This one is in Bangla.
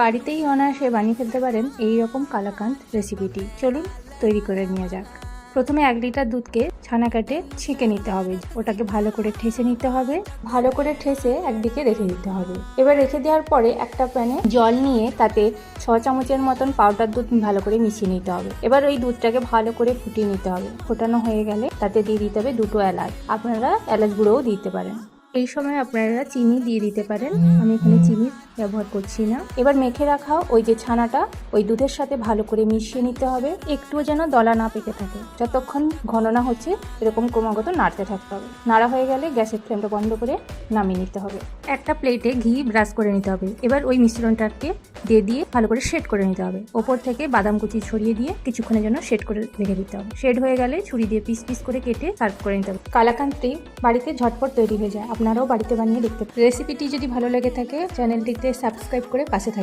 বাড়িতেই অনায়াসে বানিয়ে ফেলতে পারেন এই রকম কালাকাঁদ রেসিপিটি। চলুন তৈরি করে নেওয়া যাক। প্রথমে 1 লিটার দুধকে ছানা কাটে ছেঁকে নিতে হবে। ওটাকে ভালো করে ঠেসে নিতে হবে। ভালো করে ঠেসে একদিকে রেখে দিতে হবে। এবার রেখে দেওয়ার পরে একটা প্যানে জল নিয়ে তাতে 6 চামচের মতন পাউডার দুধ ভালো করে মিশিয়ে নিতে হবে। এবার ওই দুধটাকে ভালো করে ফুটিয়ে নিতে হবে। ফোটানো হয়ে গেলে তাতে দিয়ে দিতে হবে 2টো এলাচ। আপনারা এলাচ গুঁড়োও দিতে পারেন। এই সময় আপনারা চিনি দিয়ে দিতে পারেন। আমি এখানে চিনি ব্যবহার করছি না। এবার মেখে রাখা ওই যে ছানাটা ওই দুধের সাথে ভালো করে মিশিয়ে নিতে হবে। একটুও যেন দলা না পেকে থাকে। যতক্ষণ ঘন না হচ্ছে এরকম ক্রমাগত নাড়তে থাকতে হবে। নাড়া হয়ে গেলে গ্যাসের ফ্লেমটা বন্ধ করে নামিয়ে নিতে হবে। একটা প্লেটে ঘি ব্রাশ করে নিতে হবে। এবার ওই মিশ্রণটাকে দিয়ে ভালো করে সেট করে নিতে হবে। ওপর থেকে বাদাম কুচি ছড়িয়ে দিয়ে কিছুক্ষণের জন্য সেট করে রেখে দিতে হবে। সেট হয়ে গেলে ছুরি দিয়ে পিস পিস করে কেটে সার্ভ করে নিতে হবে। কালাকাঁদটি বাড়িতে ঝটপট তৈরি হয়ে যায়। আপনারাও বাড়িতে বানিয়ে দেখতে পারেন। রেসিপিটি যদি ভালো লেগে থাকে চ্যানেলটিতে সাবস্ক্রাইব করে পাশে থাকবেন।